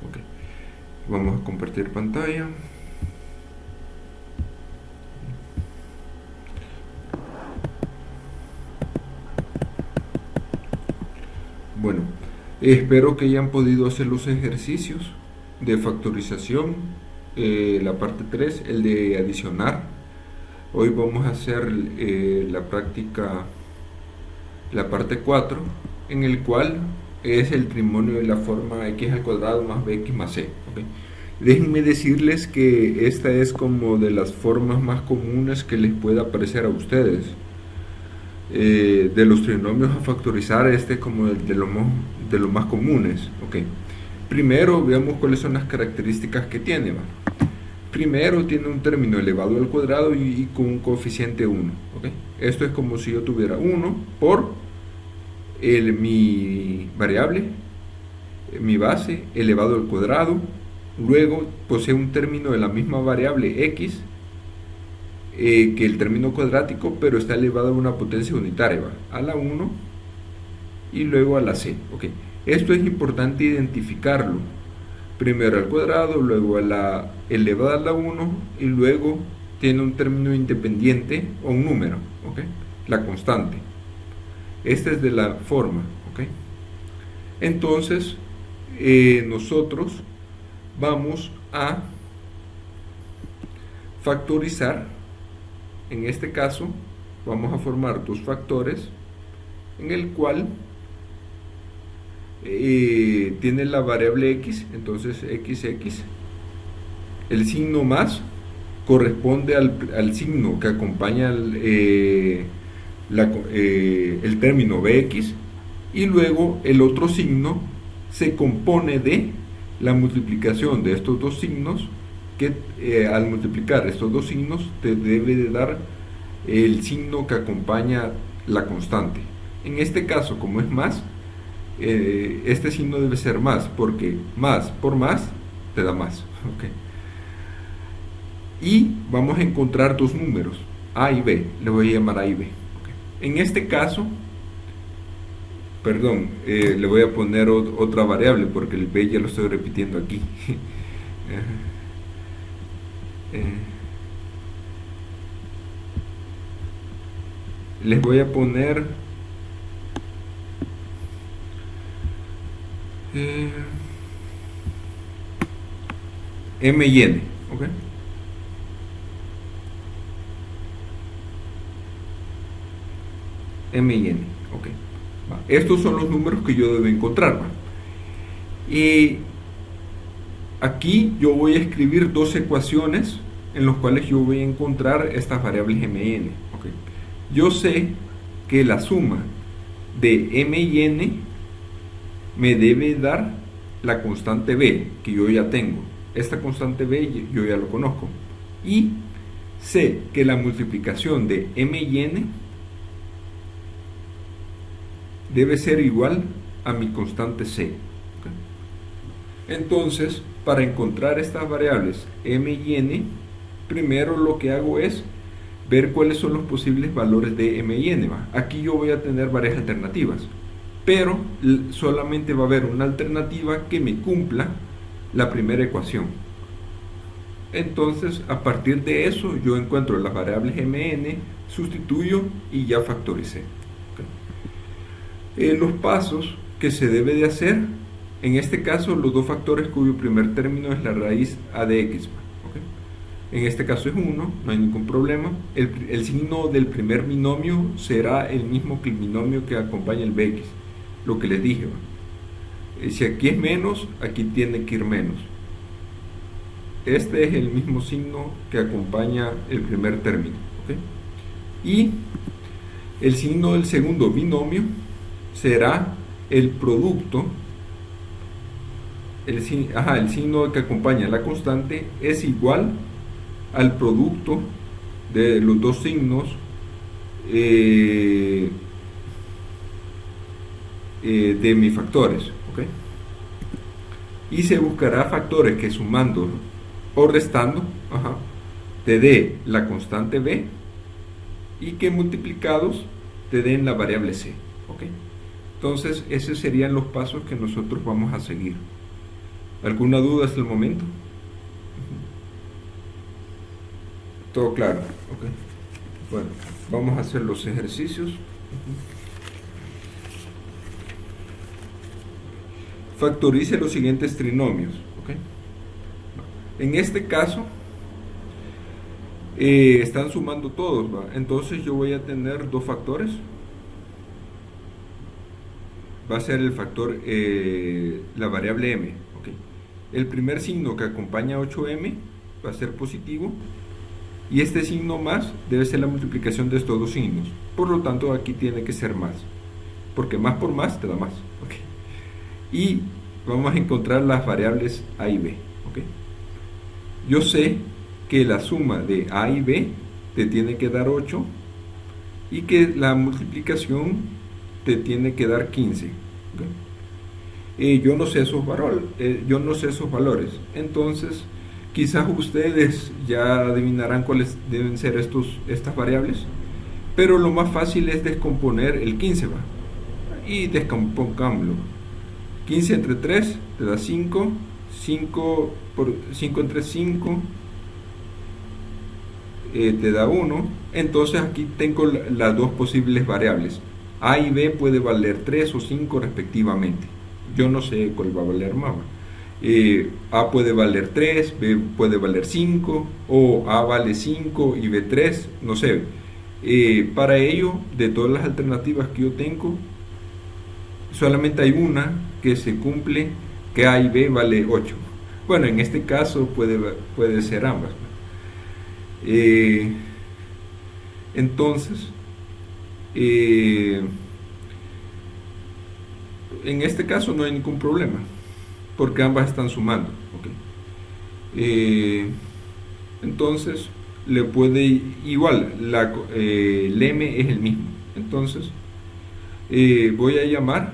Ok. Vamos a compartir pantalla. Bueno, espero que hayan podido hacer los ejercicios de factorización, la parte 3, el de adicionar. Hoy vamos a hacer la práctica, la parte 4, en el cual es el trinomio de la forma x al cuadrado más bx más c. ¿Okay? Déjenme decirles que esta es como de las formas más comunes que les pueda aparecer a ustedes. De los trinomios a factorizar, este es como de los más comunes. Okay. Primero veamos cuáles son las características que tiene. ¿Va? Primero tiene un término elevado al cuadrado y con un coeficiente 1. ¿Okay? Esto es como si yo tuviera 1 por mi variable, mi base, elevado al cuadrado. Luego posee un término de la misma variable x, que el término cuadrático, pero está elevado a una potencia unitaria, ¿va? A la 1 y luego a la c. Okay. Esto es importante identificarlo. Primero al cuadrado, luego a la elevada a la 1 y luego tiene un término independiente o un número, ¿okay? La constante. Esta es de la forma, ¿okay? Entonces, nosotros vamos a factorizar. En este caso, vamos a formar dos factores en el cual tiene la variable x, entonces xx, el signo más corresponde al signo que acompaña el término bx, y luego el otro signo se compone de la multiplicación de estos dos signos, que al multiplicar estos dos signos te debe de dar el signo que acompaña la constante. En este caso, como es más, este signo debe ser más, porque más por más te da más. Okay. Y vamos a encontrar dos números, a y b, le voy a llamar a y b. Okay. En este caso, perdón, le voy a poner otra variable porque el b ya lo estoy repitiendo aquí. Les voy a poner m y n, ¿ok? M y n, ¿ok? Va. Estos son los números que yo debo encontrar, ¿va? Y aquí yo voy a escribir dos ecuaciones en las cuales yo voy a encontrar estas variables m y n, ¿ok? Yo sé que la suma de m y n me debe dar la constante b, que yo ya tengo. Esta constante b yo ya lo conozco. Y sé que la multiplicación de m y n debe ser igual a mi constante c. Entonces, para encontrar estas variables m y n, primero lo que hago es ver cuáles son los posibles valores de m y n. Aquí yo voy a tener varias alternativas, pero solamente va a haber una alternativa que me cumpla la primera ecuación. Entonces, a partir de eso, yo encuentro las variables m y n, sustituyo y ya factoricé. Los pasos que se debe de hacer, en este caso, los dos factores cuyo primer término es la raíz a de x. ¿Okay? En este caso es 1, no hay ningún problema. El signo del primer binomio será el mismo que el binomio que acompaña el bx, lo que les dije. Si aquí es menos, aquí tiene que ir menos. Este es el mismo signo que acompaña el primer término. ¿Okay? Y el signo del segundo binomio será el producto, el signo que acompaña la constante es igual al producto de los dos signos de mis factores. ¿Okay? Y se buscará factores que sumando o restando te dé la constante b y que multiplicados te den la variable c. ¿Okay? Entonces, esos serían los pasos que nosotros vamos a seguir. ¿Alguna duda hasta el momento? Todo claro. Ok. Bueno, vamos a hacer los ejercicios. Factorice los siguientes trinomios. ¿Ok? En este caso, están sumando todos, ¿va? Entonces yo voy a tener dos factores. Va a ser el factor, la variable m. ¿Ok? El primer signo que acompaña a 8m va a ser positivo. Y este signo más debe ser la multiplicación de estos dos signos. Por lo tanto, aquí tiene que ser más. Porque más por más te da más. ¿Ok? Y vamos a encontrar las variables a y b. ¿Ok? Yo sé que la suma de a y b te tiene que dar 8 y que la multiplicación te tiene que dar 15. ¿Okay? Yo no sé esos valores. Entonces, quizás ustedes ya adivinarán cuáles deben ser estas variables, pero lo más fácil es descomponer el 15, ¿va? Y descompongámoslo. 15 entre 3 te da 5, 5 entre 5 te da 1. Entonces aquí tengo las dos posibles variables. A y B puede valer 3 o 5 respectivamente. Yo no sé cuál va a valer más. A puede valer 3, B puede valer 5, o A vale 5 y B 3, no sé. Para ello, de todas las alternativas que yo tengo, solamente hay una que se cumple, que A y B vale 8. Bueno, en este caso puede ser ambas. Entonces, en este caso no hay ningún problema, porque ambas están sumando. ¿Okay? Entonces, le puede igual, el m es el mismo. Entonces, voy a llamar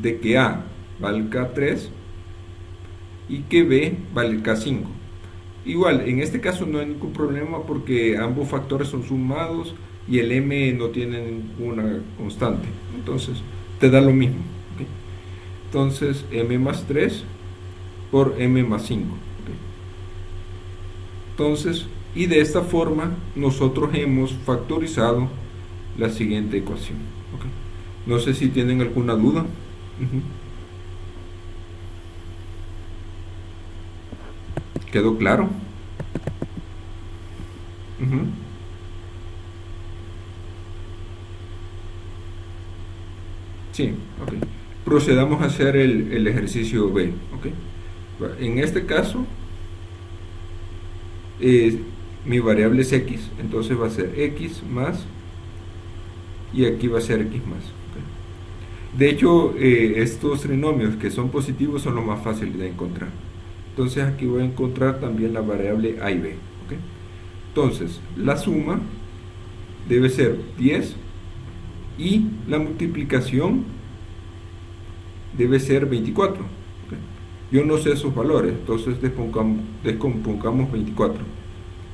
de que A valga 3 y que B valga 5. Igual, en este caso no hay ningún problema porque ambos factores son sumados y el m no tiene ninguna constante. Entonces, te da lo mismo. ¿Okay? Entonces, m más 3 por m más 5. ¿Okay? Entonces, y de esta forma, nosotros hemos factorizado la siguiente ecuación. ¿Okay? No sé si tienen alguna duda. ¿Quedó claro? Sí, ok. Procedamos a hacer el ejercicio B. ¿Okay? En este caso, mi variable es x, entonces va a ser x más, y aquí va a ser x más. ¿Okay? De hecho, estos trinomios que son positivos son los más fáciles de encontrar. Entonces aquí voy a encontrar también la variable a y b. ¿Okay? Entonces, la suma debe ser 10 y la multiplicación debe ser 24. ¿Okay? Yo no sé esos valores, entonces descompongamos 24.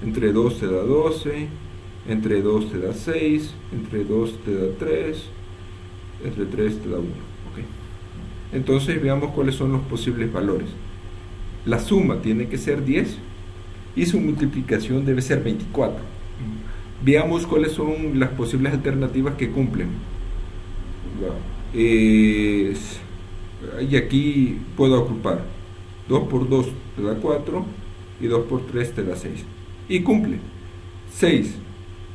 Entre 2 te da 12, entre 2 te da 6, entre 2 te da 3, entre 3 te da 1. ¿Okay? Entonces veamos cuáles son los posibles valores. La suma tiene que ser 10 y su multiplicación debe ser 24. Veamos cuáles son las posibles alternativas que cumplen. Y aquí puedo agrupar. 2 por 2 te da 4 y 2 por 3 te da 6. Y cumple. 6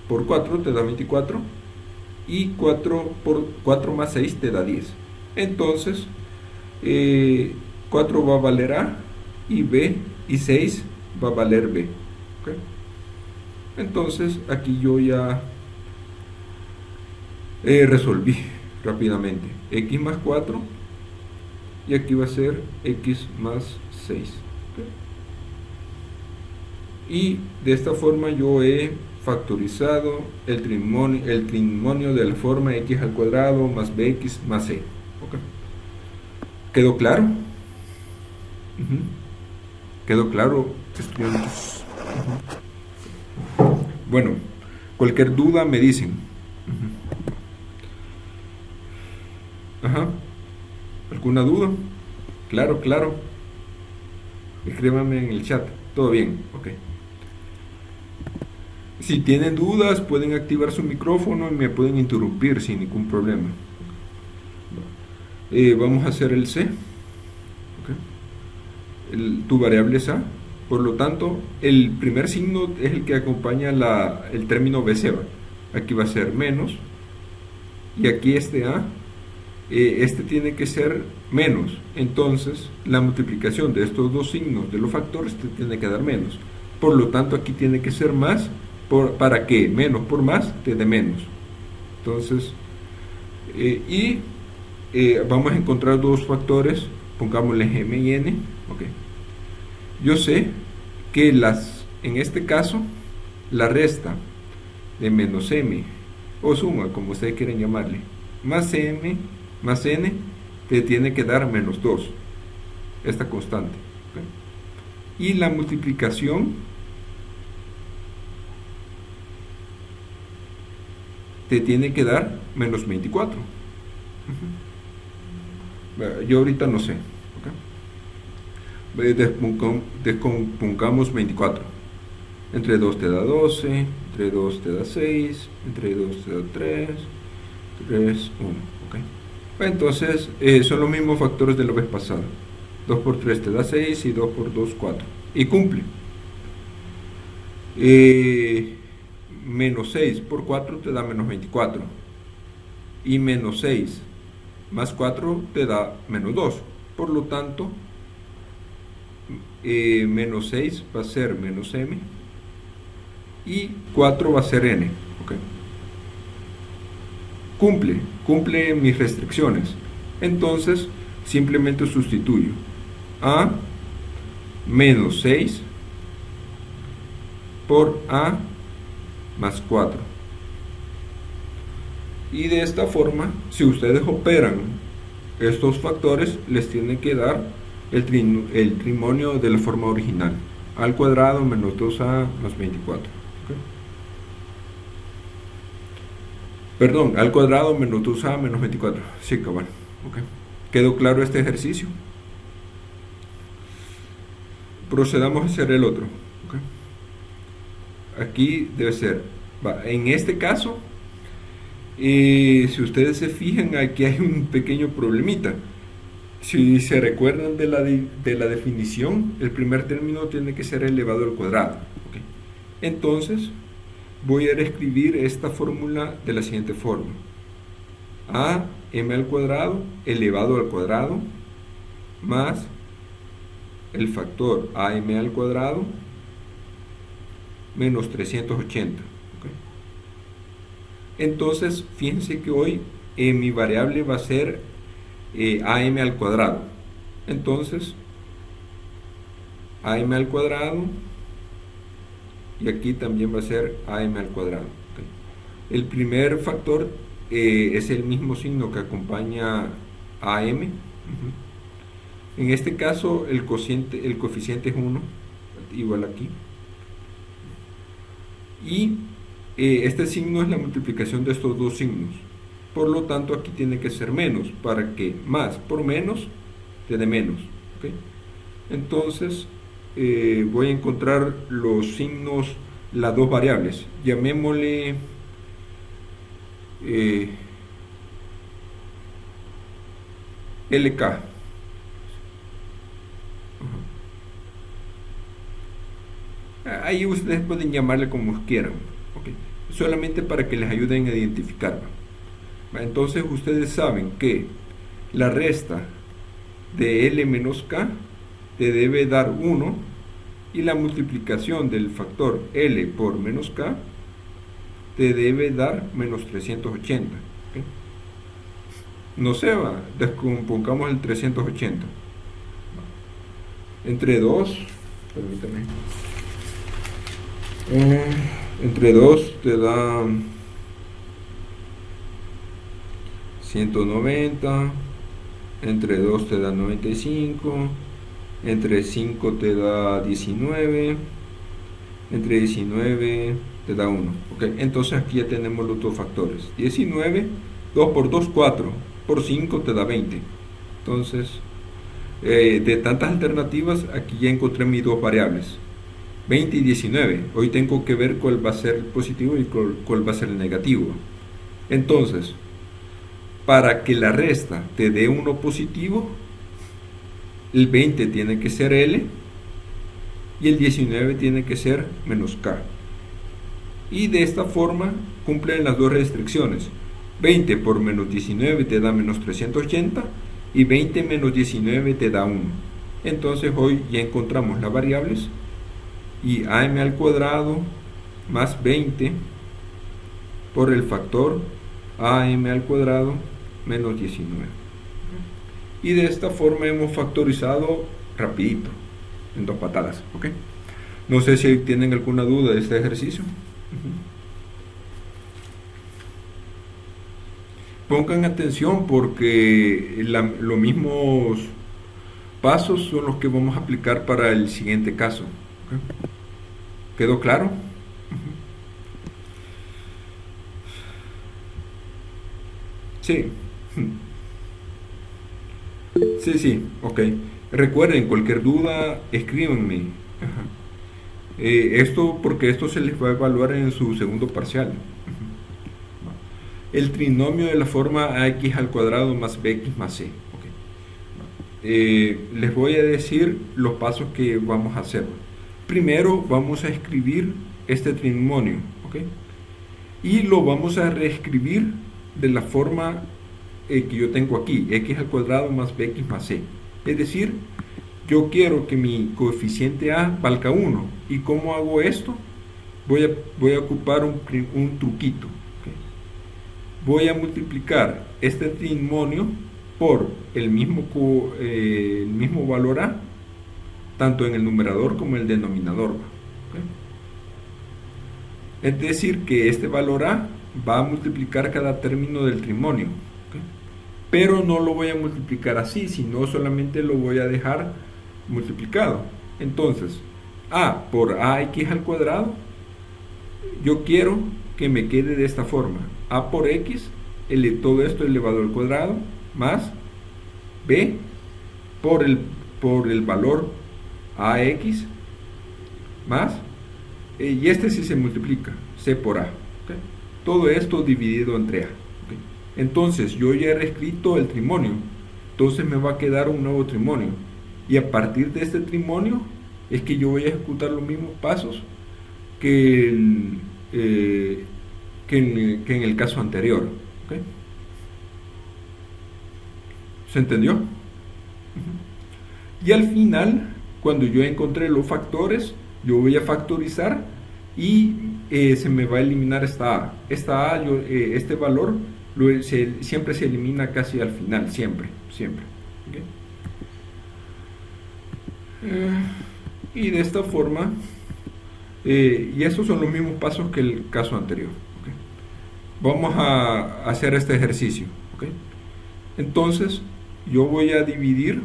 por 4 te da 24 y 4 por 4 más 6 te da 10. Entonces, 4 va a valer A y B, y 6 va a valer B. ¿Okay? Entonces aquí yo ya resolví rápidamente. X más 4 y aquí va a ser X más 6. ¿Okay? Y de esta forma yo he factorizado el trinomio de la forma x al cuadrado más bx más c. ¿Okay? ¿Quedó claro? ¿Quedó claro, estudiantes? Bueno, cualquier duda me dicen. ¿Alguna duda? Claro. Escríbanme en el chat. ¿Todo bien? Ok. Si tienen dudas, pueden activar su micrófono y me pueden interrumpir sin ningún problema. Vamos a hacer el C. Okay. Tu variable es A. Por lo tanto, el primer signo es el que acompaña el término BC. Aquí va a ser menos. Y aquí este A, este tiene que ser menos. Entonces, la multiplicación de estos dos signos de los factores te tiene que dar menos. Por lo tanto, aquí tiene que ser más. ¿Para que menos por más te dé menos? Entonces, vamos a encontrar dos factores, pongámosle m y n. Okay. Yo sé que en este caso, la resta de menos m, o suma, como ustedes quieren llamarle, más m más n, te tiene que dar menos 2, esta constante. Okay. Y la multiplicación te tiene que dar menos 24. Yo ahorita no sé. ¿Okay? Descompongamos 24. Entre 2 te da 12, entre 2 te da 6, entre 2 te da 3, 3, 1. ¿Okay? Entonces, son los mismos factores de la vez pasada. 2 por 3 te da 6 y 2 por 2, 4. Y cumple. Menos 6 por 4 te da menos 24. Y menos 6 más 4 te da menos 2. Por lo tanto, menos 6 va a ser menos m. Y 4 va a ser n. ¿Okay? Cumple mis restricciones. Entonces, simplemente sustituyo a menos 6 por a más 4. Y de esta forma, si ustedes operan estos factores, les tiene que dar el trinomio de la forma original: a al cuadrado menos 2a más 24. ¿Okay? Perdón, al cuadrado menos 2a menos 24. Sí, cabal. Okay. ¿Quedó claro este ejercicio? Procedamos a hacer el otro. Okay. Aquí debe ser, en este caso, si ustedes se fijan, aquí hay un pequeño problemita. Si se recuerdan de la definición, el primer término tiene que ser elevado al cuadrado. ¿Okay? Entonces, voy a reescribir esta fórmula de la siguiente forma: a m al cuadrado elevado al cuadrado más el factor am al cuadrado menos 380. ¿Okay? Entonces, fíjense que hoy mi variable va a ser am al cuadrado. Entonces, am al cuadrado, y aquí también va a ser am al cuadrado. ¿Okay? El primer factor es el mismo signo que acompaña a m. En este caso, el coeficiente es 1, igual aquí. Y este signo es la multiplicación de estos dos signos. Por lo tanto, aquí tiene que ser menos, para que más por menos te dé menos. ¿Okay? Entonces, voy a encontrar los signos, las dos variables. Llamémosle LK. Ahí ustedes pueden llamarle como quieran. ¿Okay? Solamente para que les ayuden a identificarlo. Entonces ustedes saben que la resta de L menos K te debe dar 1, y la multiplicación del factor L por menos K te debe dar menos 380. ¿Okay? No se va, descompongamos el 380. Entre 2, permítame. Entre 2 te da 190, entre 2 te da 95, entre 5 te da 19, entre 19 te da 1. ¿Okay? Entonces aquí ya tenemos los dos factores. 19, 2 por 2, 4, por 5 te da 20. Entonces De tantas alternativas, aquí ya encontré mis dos variables, 20 y 19. Hoy tengo que ver cuál va a ser el positivo y cuál va a ser el negativo. Entonces, para que la resta te dé uno positivo, el 20 tiene que ser L y el 19 tiene que ser menos K. Y de esta forma cumplen las dos restricciones. 20 por menos 19 te da menos 380 y 20 menos 19 te da 1. Entonces hoy ya encontramos las variables y am al cuadrado más 20 por el factor am al cuadrado menos 19. Y de esta forma hemos factorizado rapidito, en dos patadas. ¿Ok? No sé si tienen alguna duda de este ejercicio. Pongan atención porque los mismos pasos son los que vamos a aplicar para el siguiente caso. ¿Okay? ¿Quedó claro? Sí. Sí, ok. Recuerden, cualquier duda, escríbanme. Esto porque esto se les va a evaluar en su segundo parcial. El trinomio de la forma ax al cuadrado más bx más c. Okay. Les voy a decir los pasos que vamos a hacer. Primero vamos a escribir este trinomio, ¿okay? Y lo vamos a reescribir de la forma que yo tengo aquí, x al cuadrado más bx más c. Es decir, yo quiero que mi coeficiente a valga 1. ¿Y cómo hago esto? Voy a ocupar un truquito. ¿Okay? Voy a multiplicar este trinomio por el mismo valor a, tanto en el numerador como en el denominador. ¿Okay? Es decir, que este valor a va a multiplicar cada término del trinomio. ¿Okay? Pero no lo voy a multiplicar así, sino solamente lo voy a dejar multiplicado. Entonces, a por ax al cuadrado, yo quiero que me quede de esta forma: a por x, todo esto elevado al cuadrado, más b por el valor ax, más, y este sí se multiplica, c por a. ¿Okay? Todo esto dividido entre a. ¿Okay? Entonces, yo ya he reescrito el trinomio, entonces me va a quedar un nuevo trinomio. Y a partir de este trinomio es que yo voy a ejecutar los mismos pasos que en el caso anterior. ¿Okay? ¿Se entendió? Y al final, cuando yo encontré los factores, yo voy a factorizar y se me va a eliminar esta a. Esta a, este valor siempre se elimina casi al final, siempre. ¿Okay? Y de esta forma, y esos son los mismos pasos que el caso anterior. ¿Okay? Vamos a hacer este ejercicio. ¿Okay? Entonces, yo voy a dividir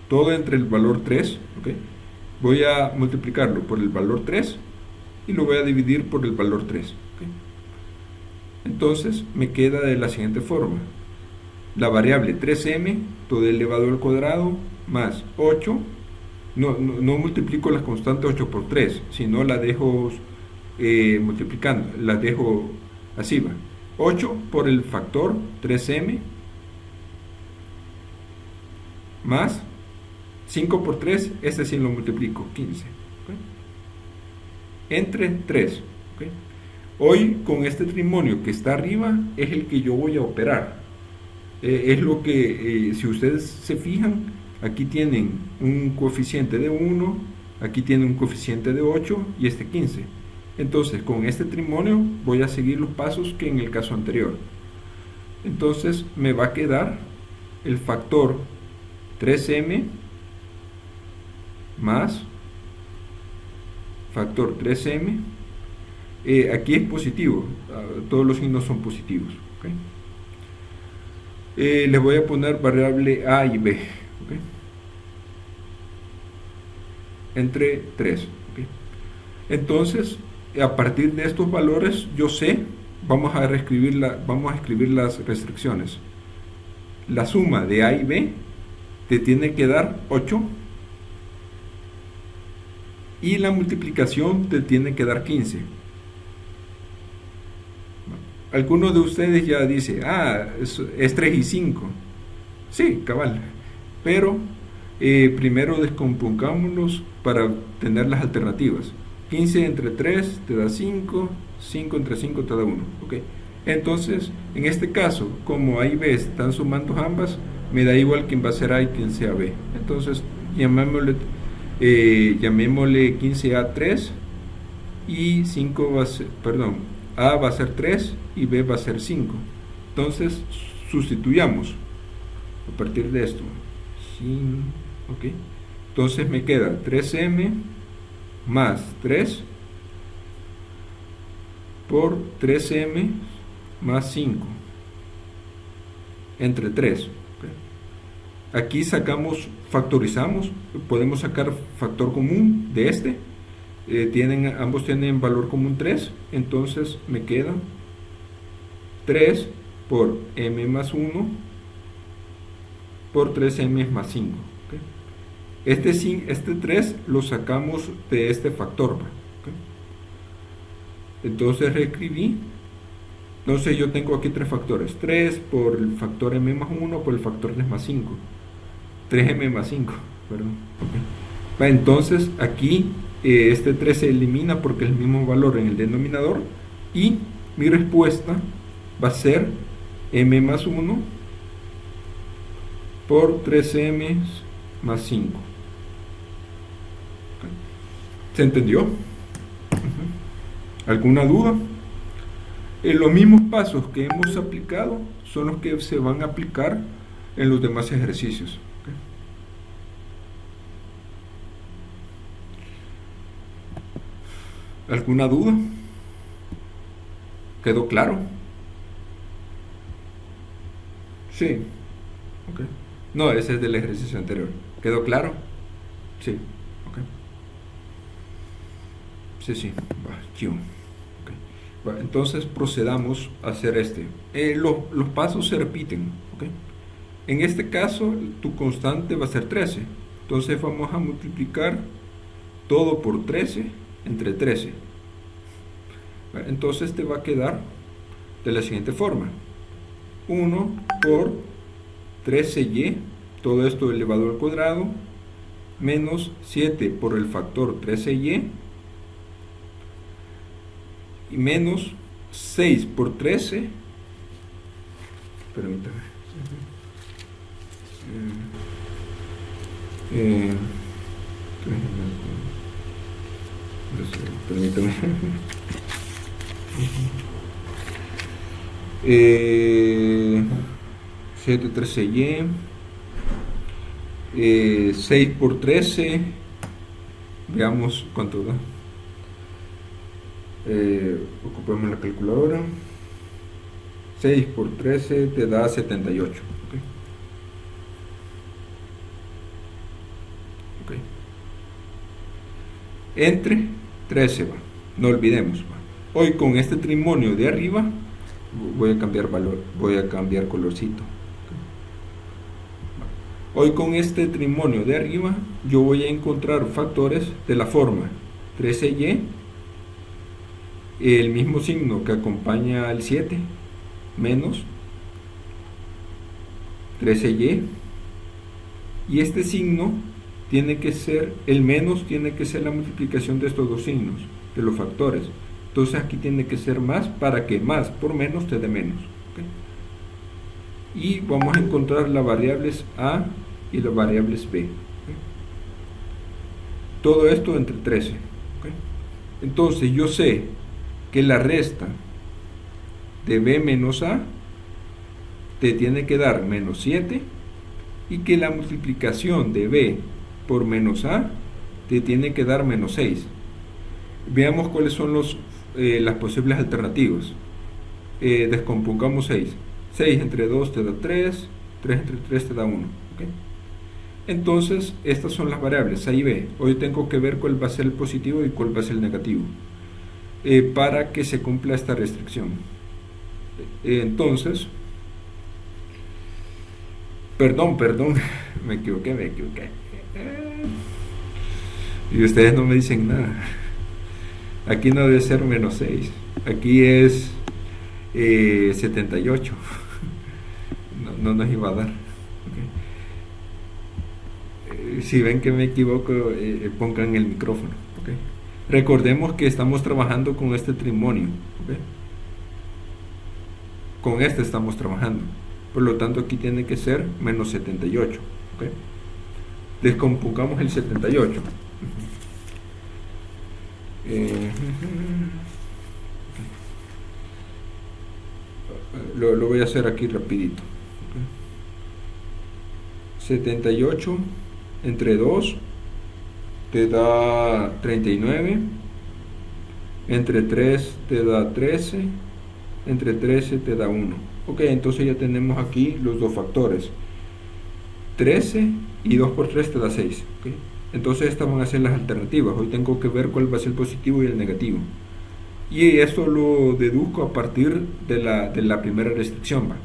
todo entre el valor 3. ¿Okay? Voy a multiplicarlo por el valor 3 y lo voy a dividir por el valor 3. ¿Okay? Entonces, me queda de la siguiente forma: la variable 3m, todo elevado al cuadrado, más 8. No multiplico las constantes 8 por 3, sino la dejo multiplicando, la dejo así, va. 8 por el factor 3m más 5 por 3, este sí lo multiplico, 15. ¿Okay? Entre 3. ¿Okay? Hoy con este trinomio que está arriba es el que yo voy a operar. Es lo que, si ustedes se fijan, aquí tienen un coeficiente de 1, aquí tienen un coeficiente de 8 y este 15. Entonces, con este trinomio voy a seguir los pasos que en el caso anterior. Entonces, me va a quedar el factor 3m más factor 3m. Aquí es positivo, todos los signos son positivos. ¿Okay? Les voy a poner variable a y b. ¿Okay? Entre 3. ¿Okay? Entonces, a partir de estos valores, yo sé, vamos a escribir las restricciones. La suma de a y b te tiene que dar 8 y la multiplicación te tiene que dar 15. Algunos de ustedes ya dice, es 3 y 5. Sí, cabal. Pero primero descompongámoslos para tener las alternativas. 15 entre 3 te da 5, 5 entre 5 te da 1. ¿Okay? Entonces, en este caso, como A y B están sumando ambas, me da igual quién va a ser A y quién sea B. Entonces, llamémosle 15A 3 y 5 va a ser, perdón, A va a ser 3 y B va a ser 5. Entonces, sustituyamos a partir de esto. ¿Okay? Entonces me queda 3m más 3 por 3m más 5 entre 3. ¿Okay? Aquí factorizamos, podemos sacar factor común de este. Ambos tienen valor común 3, entonces me queda 3 por m más 1 por 3m más 5. ¿Okay? Este 3 lo sacamos de este factor. ¿Okay? Entonces reescribí. Entonces yo tengo aquí tres factores. 3 por el factor m más 1 por el factor 3 más 5. 3m más 5. Perdón. Okay. Entonces aquí este 3 se elimina porque es el mismo valor en el denominador. Y mi respuesta va a ser m más 1 por 3m más 5. Okay. ¿Se entendió? ¿Alguna duda? Los mismos pasos que hemos aplicado son los que se van a aplicar en los demás ejercicios. Okay. ¿Alguna duda? ¿Quedó claro? Sí. Okay. No, ese es del ejercicio anterior. ¿Quedó claro? Sí. Ok. Sí. Okay. Entonces procedamos a hacer los pasos se repiten. Okay. En este caso, tu constante va a ser 13. Entonces vamos a multiplicar todo por 13 entre 13. Entonces te va a quedar de la siguiente forma. 1 por 13y, todo esto elevado al cuadrado, menos 7 por el factor 13y, y menos 6 por 13, permítame, permítame, 7 13y, 6 por 13, veamos cuánto da. Ocupemos la calculadora. 6 por 13 te da 78. Okay. Okay. Entre 13 va. No olvidemos. Va. Hoy con este trinomio de arriba voy a cambiar valor, voy a cambiar colorcito. Okay. Hoy con este trinomio de arriba yo voy a encontrar factores de la forma 13y, el mismo signo que acompaña al 7, menos 13y, y este signo tiene que ser, el menos tiene que ser la multiplicación de estos dos signos, de los factores. Entonces aquí tiene que ser más para que más por menos te dé menos. ¿Okay? Y vamos a encontrar las variables a y las variables b. ¿Okay? Todo esto entre 13. ¿Okay? Entonces yo sé que la resta de b menos a te tiene que dar menos 7 y que la multiplicación de b por menos a te tiene que dar menos 6. Veamos cuáles son las posibles alternativas. Descompongamos 6. 6 entre 2 te da 3, 3 entre 3 te da 1. ¿Okay? Entonces, estas son las variables A y B. Hoy tengo que ver cuál va a ser el positivo y cuál va a ser el negativo, para que se cumpla esta restricción. Entonces, Perdón, me equivoqué. Y ustedes no me dicen nada. Aquí no debe ser menos 6. Aquí es 78. No nos iba a dar. Okay. Si ven que me equivoco, pongan el micrófono. Okay. Recordemos que estamos trabajando con este trinomio. Okay. Con este estamos trabajando. Por lo tanto, aquí tiene que ser menos 78. Okay. Descompongamos el 78. Lo voy a hacer aquí rapidito. Okay. 78 entre 2 te da 39, entre 3 te da 13, entre 13 te da 1. Ok, entonces ya tenemos aquí los dos factores. 13 y 2 por 3 te da 6. Okay. Entonces estas van a ser las alternativas. Hoy tengo que ver cuál va a ser el positivo y el negativo. Y esto lo deduzco a partir de la primera restricción. ¿Va?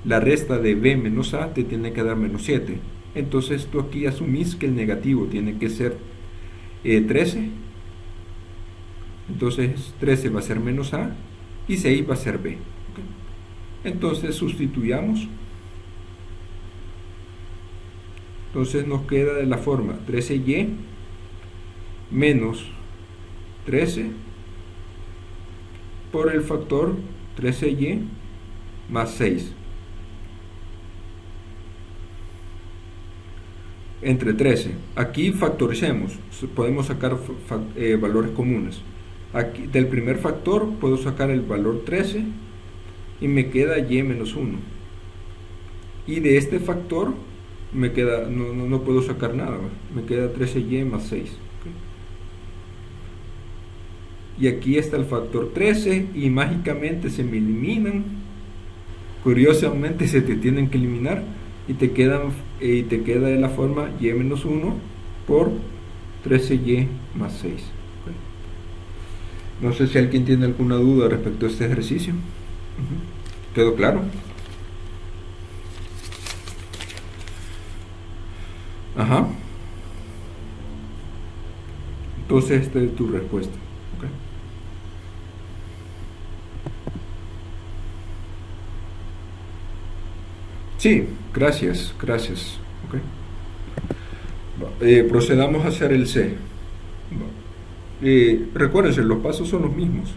La resta de b menos a te tiene que dar menos 7. Entonces tú aquí asumís que el negativo tiene que ser 13. Entonces 13 va a ser menos a y 6 va a ser b. ¿Okay? Entonces sustituyamos. Entonces nos queda de la forma 13y menos 13 por el factor 13y más 6 entre 13. Aquí factoricemos, podemos sacar valores comunes. Aquí, del primer factor puedo sacar el valor 13 y me queda y menos 1. Y de este factor me queda, no puedo sacar nada, ¿verdad? Me queda 13y más 6. ¿Okay? Y aquí está el factor 13 y mágicamente se me eliminan. Curiosamente se te tienen que eliminar y te queda de la forma y menos 1 por 13y más 6. ¿Okay? No sé si alguien tiene alguna duda respecto a este ejercicio. ¿Quedó claro? Ajá. Entonces esta es tu respuesta. ¿Okay? Sí, gracias. ¿Okay? Procedamos a hacer el C. Recuérdense, los pasos son los mismos.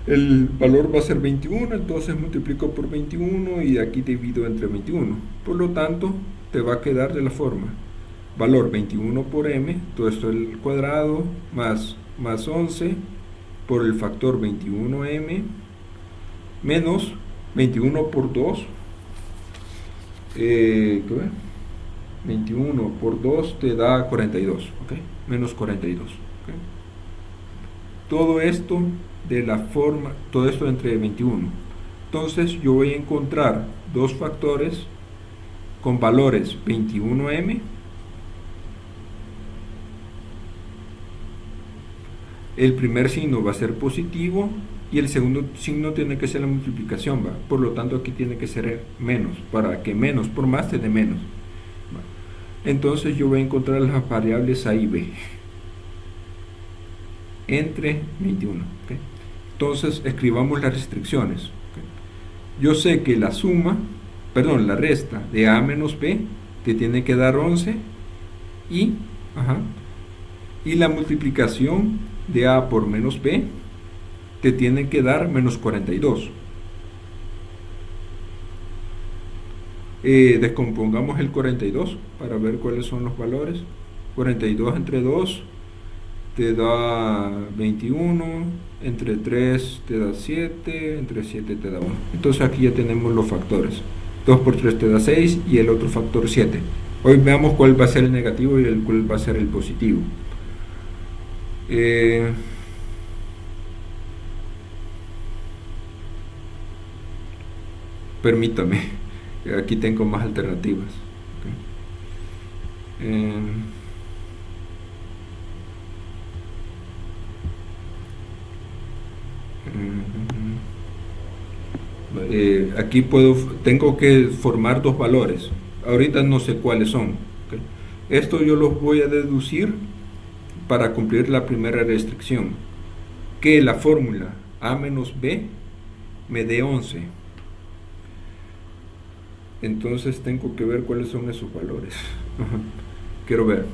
El valor va a ser 21, entonces multiplico por 21 y aquí divido entre 21. Por lo tanto, te va a quedar de la forma valor 21 por m, todo esto al cuadrado, más 11 por el factor 21m, menos 21 por 2, 21 por 2 te da 42, ¿okay? Menos 42. ¿Okay? Todo esto de la forma, todo esto entre 21. Entonces yo voy a encontrar dos factores con valores 21m, el primer signo va a ser positivo y el segundo signo tiene que ser la multiplicación, ¿va? Por lo tanto aquí tiene que ser menos, para que menos por más te dé menos. ¿Va? Entonces yo voy a encontrar las variables a y b entre 21. ¿Okay? Entonces escribamos las restricciones. ¿Okay? Yo sé que la resta de a menos b te tiene que dar 11 y la multiplicación de a por menos b te tiene que dar menos 42. Descompongamos el 42 para ver cuáles son los valores. 42 entre 2 te da 21, entre 3 te da 7, entre 7 te da 1. Entonces aquí ya tenemos los factores. 2 por 3 te da 6 y el otro factor 7. Hoy veamos cuál va a ser el negativo y cuál va a ser el positivo. Permítame, aquí tengo más alternativas. Aquí tengo que formar dos valores. ahorita no sé cuáles son. ¿Ok? Esto yo los voy a deducir para cumplir la primera restricción, que la fórmula a menos b me dé 11. Entonces tengo que ver cuáles son esos valores. Quiero ver.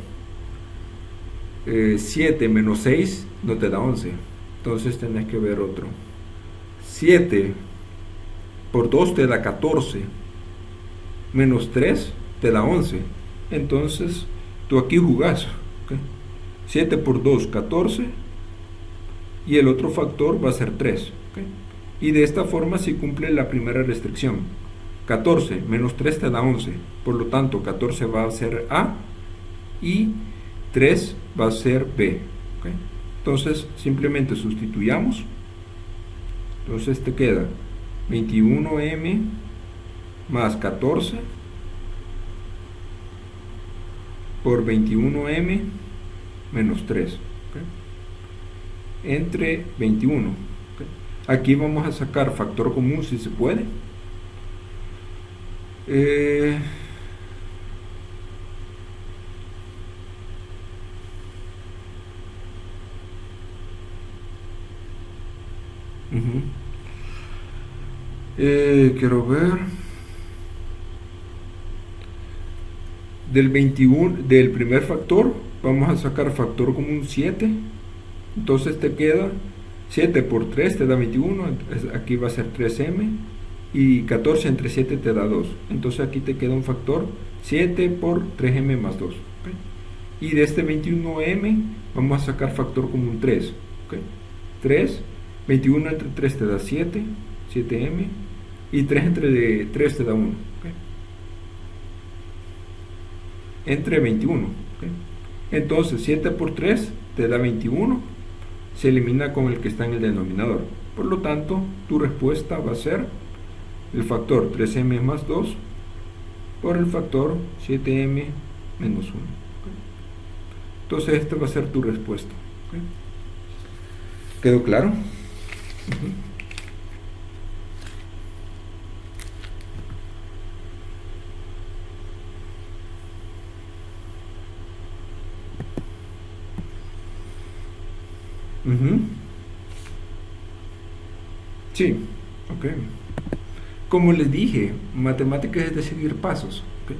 7 menos 6 no te da 11. Entonces tenés que ver otro. 7 por 2 te da 14. Menos 3 te da 11. Entonces tú aquí jugás. ¿Okay? 7 por 2, 14. Y el otro factor va a ser 3. ¿Okay? Y de esta forma se cumple la primera restricción. 14 menos 3 te da 11. Por lo tanto, 14 va a ser A y 3 va a ser B. ¿Okay? Entonces, simplemente sustituyamos. Entonces te queda 21M más 14 por 21M menos 3. ¿Okay? Entre 21. ¿Okay? Aquí vamos a sacar factor común si se puede. Quiero ver. Del 21, del primer factor, vamos a sacar factor común 7. Entonces te queda 7 por 3 te da 21. Aquí va a ser 3M. Y 14 entre 7 te da 2. Entonces aquí te queda un factor 7 por 3M más 2. ¿Okay? Y de este 21M vamos a sacar factor común 3. ¿Okay? 3, 21 entre 3 te da 7, 7M. Y 3 entre 3 te da 1. ¿Okay? Entre 21. ¿Okay? Entonces 7 por 3 te da 21. Se elimina con el que está en el denominador. Por lo tanto, tu respuesta va a ser el factor 3M más 2 por el factor 7M menos 1. ¿Okay? Entonces esta va a ser tu respuesta. ¿Okay? ¿Quedó claro? Sí, ok. Como les dije, matemáticas es de seguir pasos. ¿Okay?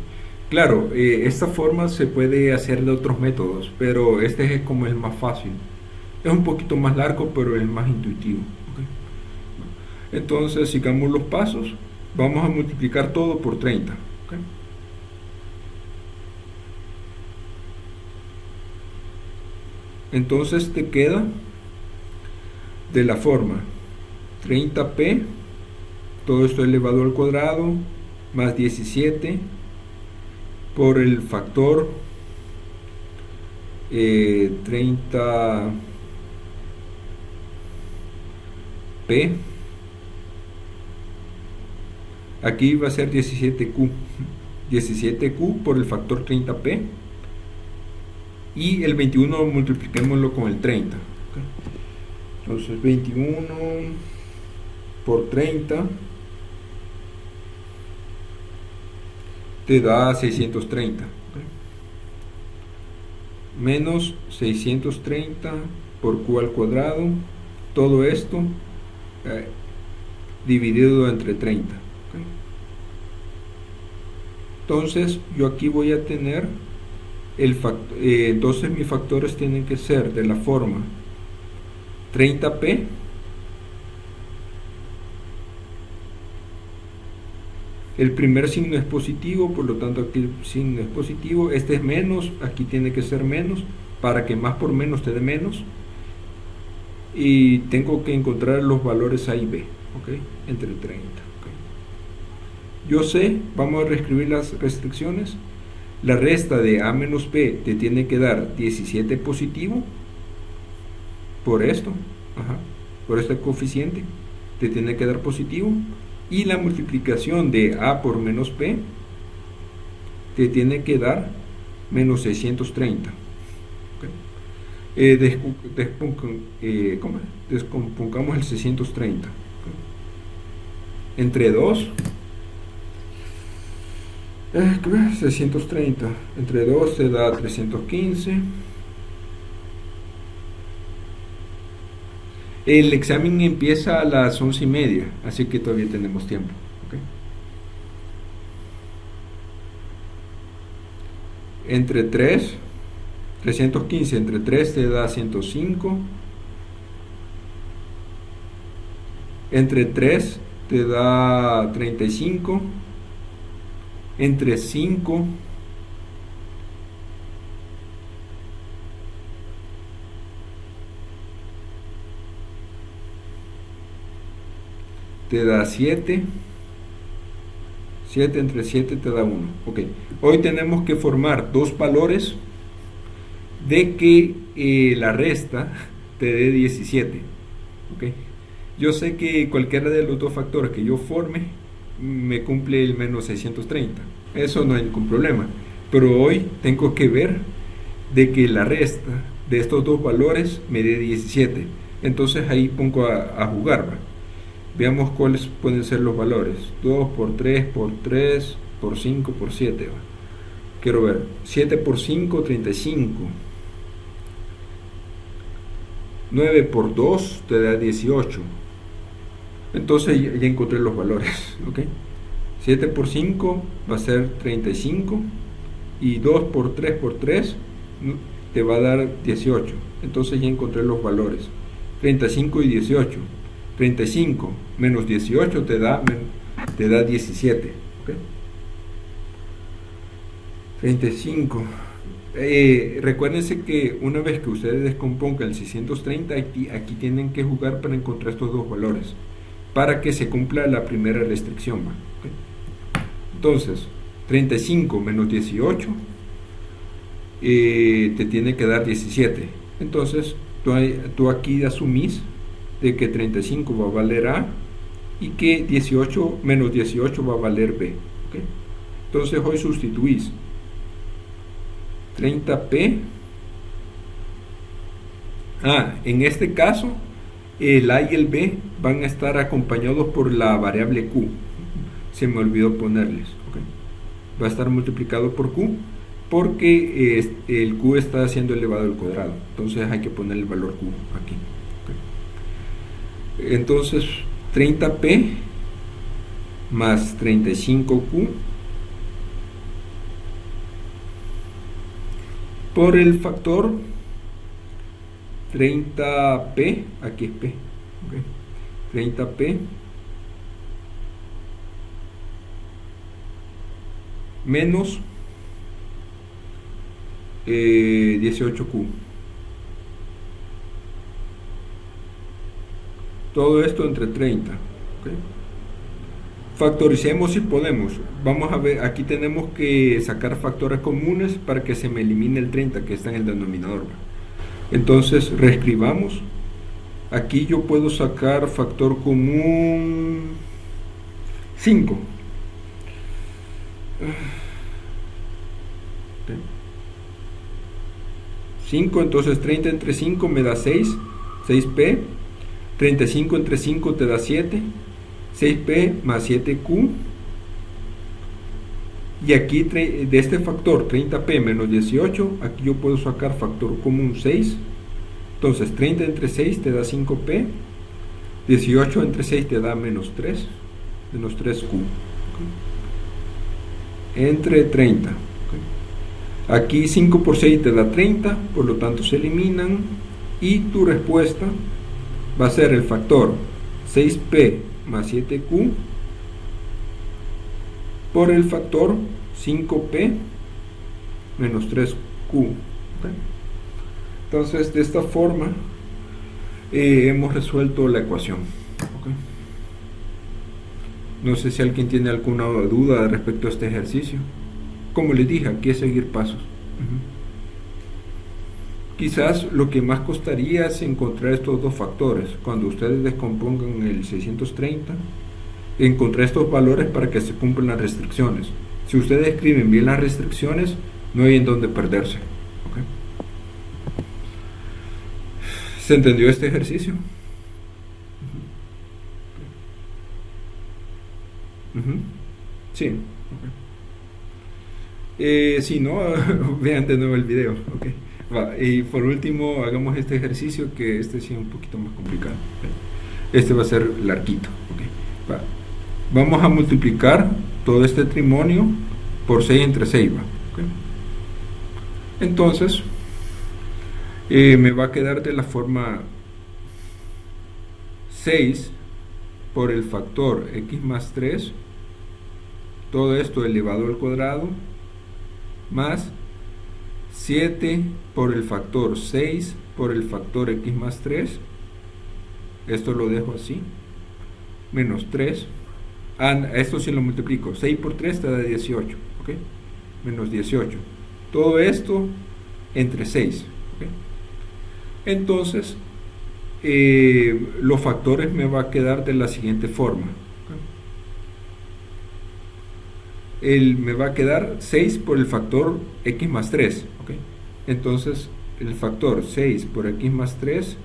Claro, esta forma se puede hacer de otros métodos, pero este es como el más fácil. Es un poquito más largo, pero es el más intuitivo. ¿Okay? Entonces, sigamos los pasos. Vamos a multiplicar todo por 30. ¿Okay? Entonces te queda de la forma 30p, todo esto elevado al cuadrado, más 17 por el factor 30p, aquí va a ser 17q, 17q por el factor 30p, y el 21 multipliquémoslo con el 30. ¿Okay? Entonces 21 por 30 te da 630. ¿Okay? Menos 630 por q al cuadrado, todo esto dividido entre 30. ¿Okay? Entonces yo aquí voy a tener el factor, entonces mis factores tienen que ser de la forma 30p el primer signo es positivo, por lo tanto aquí el signo es positivo, este es menos, aquí tiene que ser menos, para que más por menos te dé menos, y tengo que encontrar los valores A y B, ¿okay? Entre 30. ¿Okay? Yo sé, vamos a reescribir las restricciones. La resta de A menos B te tiene que dar 17 positivo, por esto, por este coeficiente, te tiene que dar positivo. Y la multiplicación de A por menos B te tiene que dar menos 630. ¿Okay? Descompongamos el 630. ¿Okay? Entre 2 630 entre 2 te da 315. El examen empieza a las 11:30, así que todavía tenemos tiempo. ¿Okay? Entre 315 entre 3 te da 105. Entre 3 te da 35. Entre 5 te da 7. 7 entre 7 te da 1. Ok. Hoy tenemos que formar dos valores de que la resta te dé 17. Ok. Yo sé que cualquiera de los dos factores que yo forme me cumple el menos 630. Eso no hay ningún problema. Pero hoy tengo que ver de que la resta de estos dos valores me dé 17. Entonces ahí pongo a jugar. ¿Va? Veamos cuáles pueden ser los valores. 2 por 3 por 3 por 5 por 7. ¿Va? Quiero ver. 7 por 5, 35. 9 por 2 te da 18. Entonces ya encontré los valores. ¿Okay? 7 por 5 va a ser 35. Y 2 por 3 por 3 te va a dar 18. Entonces ya encontré los valores. 35 y 18. 35 menos 18 te da 17. ¿Okay? 35. Recuérdense que una vez que ustedes descompongan el 630, aquí tienen que jugar para encontrar estos dos valores, para que se cumpla la primera restricción. ¿Okay? Entonces, 35 menos 18 te tiene que dar 17. Entonces, tú aquí asumís de que 35 va a valer A y que 18 menos 18 va a valer B. ¿Okay? Entonces, hoy sustituís 30p. En este caso, el A y el B van a estar acompañados por la variable Q. Se me olvidó ponerles. ¿Okay? Va a estar multiplicado por Q porque el Q está siendo elevado al cuadrado. Entonces hay que poner el valor Q aquí. ¿Okay? Entonces 30p más 35q por el factor 30p, aquí es p, ¿okay? 30p menos 18q. Todo esto entre 30. ¿Okay? Factoricemos si podemos. Vamos a ver, aquí tenemos que sacar factores comunes para que se me elimine el 30 que está en el denominador. Entonces reescribamos. Aquí yo puedo sacar factor común 5. Okay. 5, entonces 30 entre 5 me da 6, 6p. 35 entre 5 te da 7, 6p más 7q. Y aquí de este factor 30p menos 18, aquí yo puedo sacar factor común 6. Entonces 30 entre 6 te da 5p, 18 entre 6 te da menos 3, menos 3q. ¿Okay? Entre 30. ¿Okay? Aquí 5 por 6 te da 30, por lo tanto se eliminan. Y tu respuesta va a ser el factor 6p más 7q por el factor 5p menos 3q. ¿Okay? Entonces, de esta forma hemos resuelto la ecuación. ¿Okay? No sé si alguien tiene alguna duda respecto a este ejercicio. Como les dije, aquí es seguir pasos. Quizás lo que más costaría es encontrar estos dos factores. Cuando ustedes descompongan el 630, encontrar estos valores para que se cumplan las restricciones. Si ustedes escriben bien las restricciones, no hay en dónde perderse. ¿Okay? ¿Se entendió este ejercicio? Sí. Okay. Si no, vean de nuevo el video. Okay. Va, y por último, hagamos este ejercicio, que este sí es un poquito más complicado. Este va a ser larguito. Okay. Va. Vamos a multiplicar todo este trinomio por 6 entre 6. ¿Va? Okay. Entonces, me va a quedar de la forma 6 por el factor x más 3, todo esto elevado al cuadrado, más 7 por el factor 6 por el factor x más 3, esto lo dejo así, menos 3, esto sí lo multiplico, 6 por 3 te da 18, ¿okay? Menos 18, todo esto entre 6, ¿okay? Entonces los factores me va a quedar de la siguiente forma. Me va a quedar 6 por el factor x más 3, ¿okay? Entonces el factor 6 por x más 3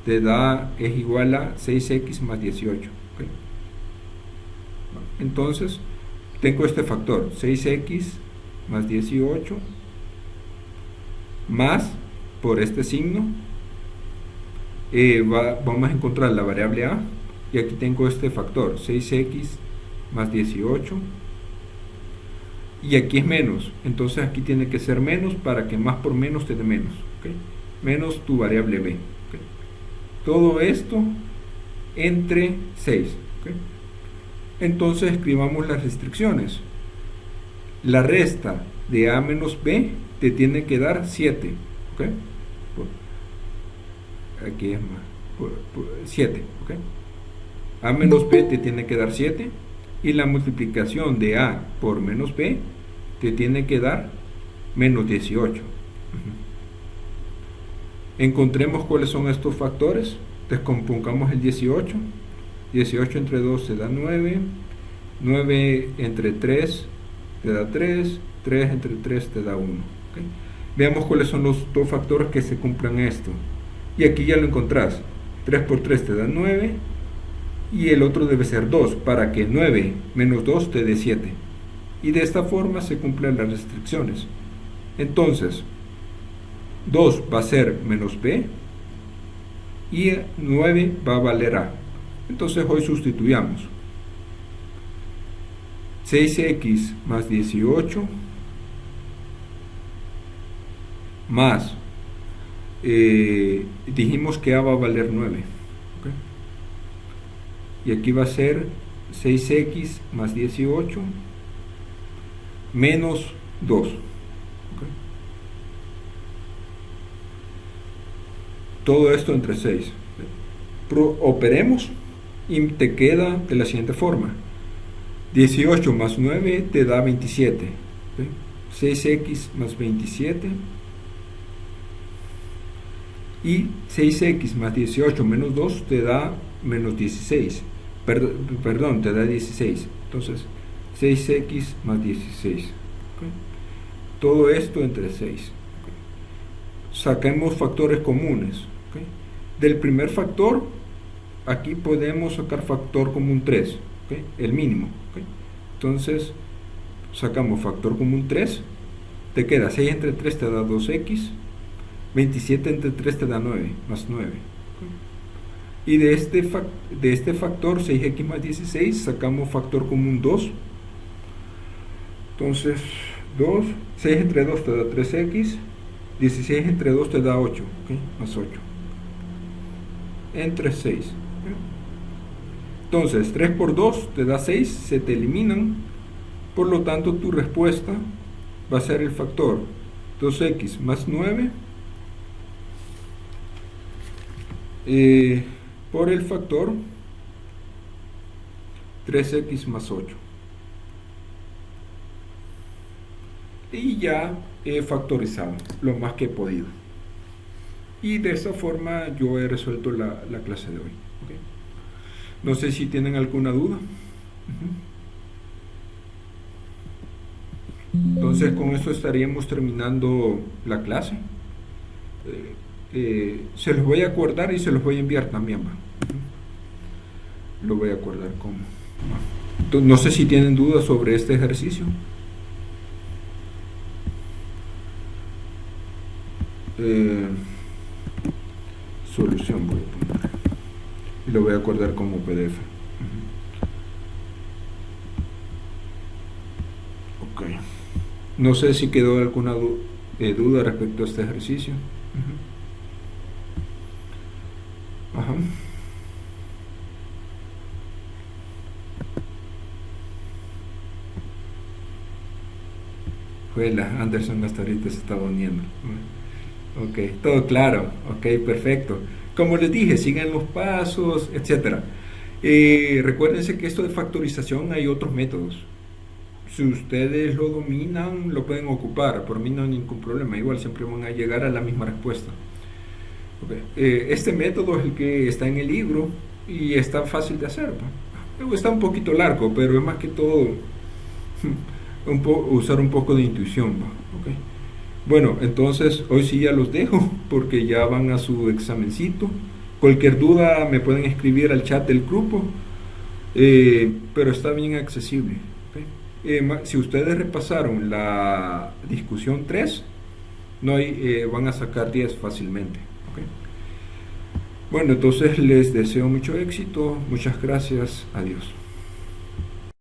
es igual a 6x más 18, ¿okay? Entonces tengo este factor 6x más 18 más, por este signo, vamos a encontrar la variable a, y aquí tengo este factor 6x más 18, y aquí es menos, entonces aquí tiene que ser menos para que más por menos te dé menos, ¿okay? Menos tu variable b, ¿okay? Todo esto entre 6, ¿okay? Entonces escribamos las restricciones. La resta de a menos b te tiene que dar 7, ¿okay? Aquí es más, 7, ¿okay? A menos b te tiene que dar 7, y la multiplicación de a por menos b te tiene que dar menos 18. Encontremos cuáles son estos factores. Descompongamos el 18. 18 entre 2 te da 9, 9 entre 3 te da 3, 3 entre 3 te da 1, ¿okay? Veamos cuáles son los dos factores que se cumplan esto, y aquí ya lo encontrás. 3 por 3 te da 9, y el otro debe ser 2, para que 9 menos 2 te dé 7, y de esta forma se cumplen las restricciones. Entonces 2 va a ser menos b, y 9 va a valer a. Entonces hoy sustituyamos 6x más 18 más, dijimos que a va a valer 9, ¿okay? Y aquí va a ser 6x más 18 menos 2, ¿okay? Todo esto entre 6. Operemos y te queda de la siguiente forma: 18 más 9 te da 27, ¿okay? 6x más 27, y 6x más 18 menos 2 te da menos 16, perdón, te da 16. Entonces 6x más 16, ¿okay? Todo esto entre 6, ¿okay? Saquemos factores comunes, ¿okay? Del primer factor, aquí podemos sacar factor común 3, ¿okay? El mínimo, ¿okay? Entonces sacamos factor común 3, te queda 6 entre 3 te da 2x, 27 entre 3 te da 9, más 9, ¿okay? Y de este factor 6x más 16 sacamos factor común 2, entonces 6 entre 2 te da 3x, 16 entre 2 te da 8, ¿okay? Más 8 entre 6, ¿okay? Entonces 3 por 2 te da 6, se te eliminan, por lo tanto tu respuesta va a ser el factor 2x más 9 por el factor 3x más 8. Y ya he factorizado lo más que he podido, y de esta forma yo he resuelto la clase de hoy, ¿okay? No sé si tienen alguna duda. Entonces con esto estaríamos terminando la clase. Se los voy a acordar y se los voy a enviar también, ¿va? Lo voy a acordar como. No sé si tienen dudas sobre este ejercicio. eh, solución voy a poner y lo voy a guardar como PDF. Ok, no sé si quedó alguna duda respecto a este ejercicio. Ajá. Juela, Anderson hasta ahorita se está uniendo. Ok, todo claro. Ok, perfecto. Como les dije, sigan los pasos, etcétera. Recuérdense que esto de factorización hay otros métodos. Si ustedes lo dominan, lo pueden ocupar. Por mí no hay ningún problema. Igual siempre van a llegar a la misma respuesta. Okay. Este método es el que está en el libro y está fácil de hacer. Está un poquito largo, pero es más que todo usar un poco de intuición. Okay. Bueno, entonces hoy sí ya los dejo porque ya van a su examencito. Cualquier duda me pueden escribir al chat del grupo, pero está bien accesible. ¿Okay? Si ustedes repasaron la discusión 3, no hay, van a sacar 10 fácilmente. ¿Okay? Bueno, entonces les deseo mucho éxito, muchas gracias, adiós.